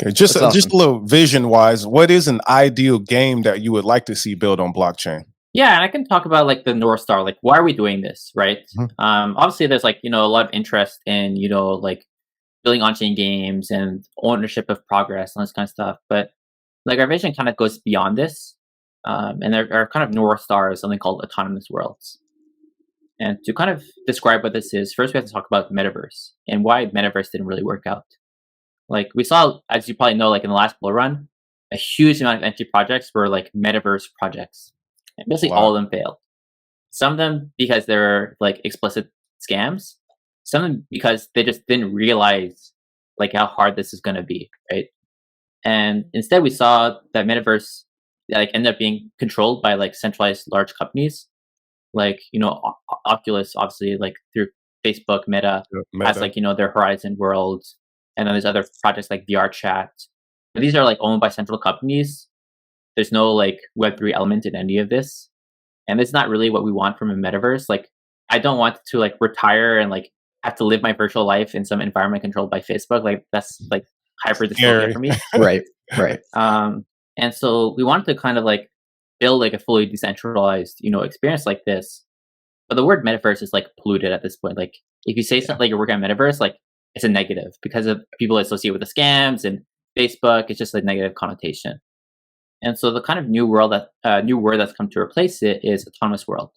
Okay, just a little vision wise, what is an ideal game that you would like to see built on blockchain? Yeah, and I can talk about like the North Star, like why are we doing this, right? Obviously, there's like a lot of interest in like building on-chain games and ownership of progress and this kind of stuff, but like our vision kind of goes beyond this, and there are kind of North Stars, something called autonomous worlds. And to kind of describe what this is, first we have to talk about metaverse and why metaverse didn't really work out. Like we saw, as you probably know, like in the last bull run, a huge amount of NFT projects were like metaverse projects. And basically all of them failed. Some of them because they're like explicit scams. Some of them because they just didn't realize like how hard this is going to be, right? And instead we saw that metaverse like ended up being controlled by like centralized large companies. Like, Oculus, obviously, like through Facebook, Meta has like, their Horizon World. And then there's other projects like VR Chat. But these are like owned by central companies. There's no like Web3 element in any of this. And it's not really what we want from a metaverse. Like, I don't want to like retire and like have to live my virtual life in some environment controlled by Facebook. Like, that's like hyper dystopia for me. Right. And so we wanted to kind of like build like a fully decentralized, experience like this. But the word metaverse is like polluted at this point. Like if you say something like you're working on metaverse, like it's a negative because of people associated with the scams and Facebook. It's just a negative connotation. And so the kind of new word that's come to replace it is autonomous world.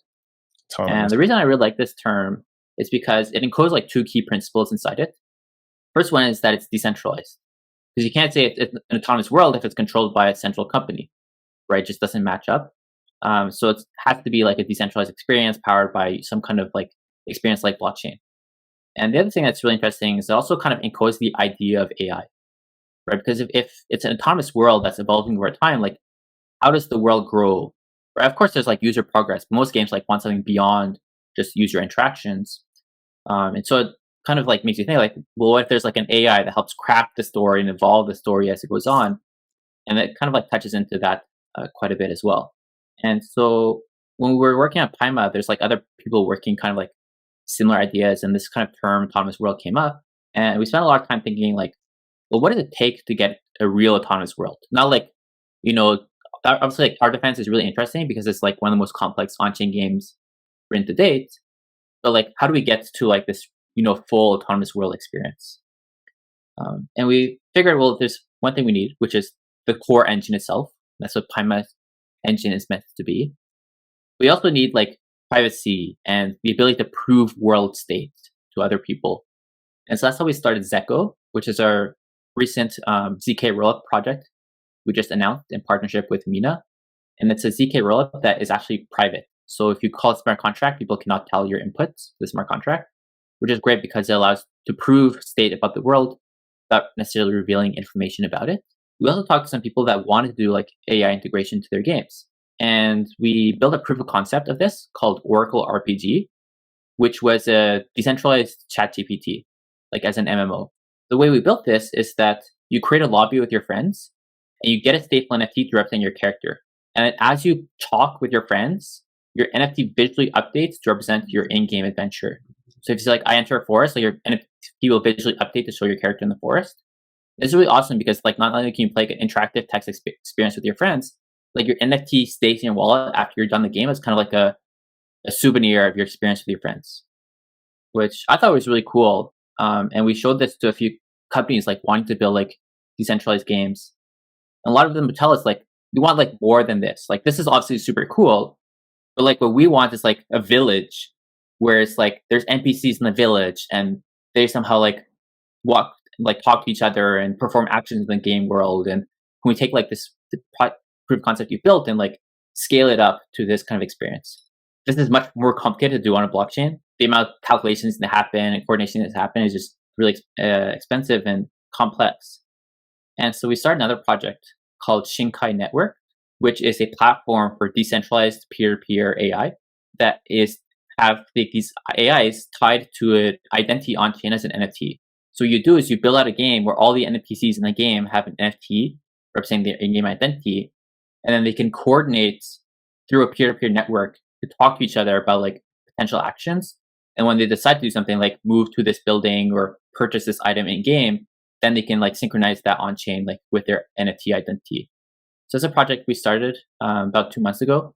And the reason I really like this term is because it encodes like two key principles inside it. First one is that it's decentralized, because you can't say it's an autonomous world if it's controlled by a central company. Right, it just doesn't match up. So it has to be like a decentralized experience powered by some kind of like experience like blockchain. And the other thing that's really interesting is it also kind of encodes the idea of AI, right? Because if it's an autonomous world that's evolving over time, like how does the world grow? Right? Of course, there's like user progress. But most games like want something beyond just user interactions, and so it kind of like makes you think like, well, what if there's like an AI that helps craft the story and evolve the story as it goes on? And it kind of like touches into that quite a bit as well. And so when we were working on Paima, there's like other people working kind of like similar ideas, and this kind of term autonomous world came up, and we spent a lot of time thinking like, well, what does it take to get a real autonomous world? Not like, obviously like Art Defense is really interesting because it's like one of the most complex on-chain games written to date, but like how do we get to like this full autonomous world experience? And we figured, well, there's one thing we need, which is the core engine itself. That's what Paima engine is meant to be. We also need like privacy and the ability to prove world state to other people. And so that's how we started Zeko, which is our recent ZK rollup project we just announced in partnership with Mina. And it's a ZK rollup that is actually private. So if you call a smart contract, people cannot tell your inputs to the smart contract, which is great because it allows to prove state about the world without necessarily revealing information about it. We also talked to some people that wanted to do like AI integration to their games. And we built a proof of concept of this called Oracle RPG, which was a decentralized chat GPT, like as an MMO. The way we built this is that you create a lobby with your friends and you get a stateful NFT to represent your character. And as you talk with your friends, your NFT visually updates to represent your in-game adventure. So if you say like, I enter a forest, like your NFT will visually update to show your character in the forest. It's really awesome because like not only can you play like an interactive text experience with your friends, like your NFT stays in your wallet after you're done the game. It's kind of like a souvenir of your experience with your friends, which I thought was really cool. And we showed this to a few companies like wanting to build like decentralized games. And a lot of them would tell us like, we want like more than this. Like this is obviously super cool, but like what we want is like a village where it's like there's NPCs in the village and they somehow like talk to each other and perform actions in the game world. And can we take like this proof of concept you built and like scale it up to this kind of experience? This is much more complicated to do on a blockchain. The amount of calculations that happen and coordination that's happen is just really expensive and complex. And so we started another project called Shinkai Network, which is a platform for decentralized peer-to-peer AI that have these AIs tied to an identity on chain as an NFT. So what you do is you build out a game where all the NPCs in the game have an NFT representing their in-game identity, and then they can coordinate through a peer-to-peer network to talk to each other about like potential actions. And when they decide to do something like move to this building or purchase this item in game, then they can like synchronize that on chain like with their NFT identity. So it's a project we started about 2 months ago,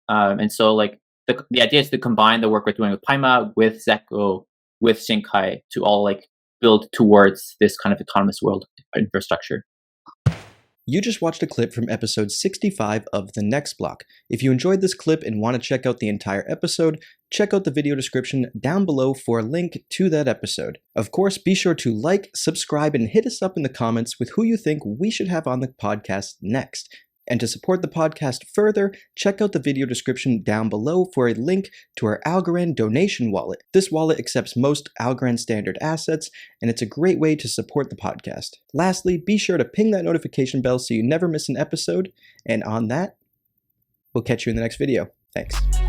and so like the idea is to combine the work we're doing with Paima, with Zeko, with Shinkai to all like build towards this kind of autonomous world infrastructure. You just watched a clip from episode 65 of The Next Block. If you enjoyed this clip and want to check out the entire episode, check out the video description down below for a link to that episode. Of course, be sure to like, subscribe, and hit us up in the comments with who you think we should have on the podcast next. And to support the podcast further, check out the video description down below for a link to our Algorand donation wallet. This wallet accepts most Algorand standard assets, and it's a great way to support the podcast. Lastly, be sure to ping that notification bell so you never miss an episode. And on that, we'll catch you in the next video. Thanks.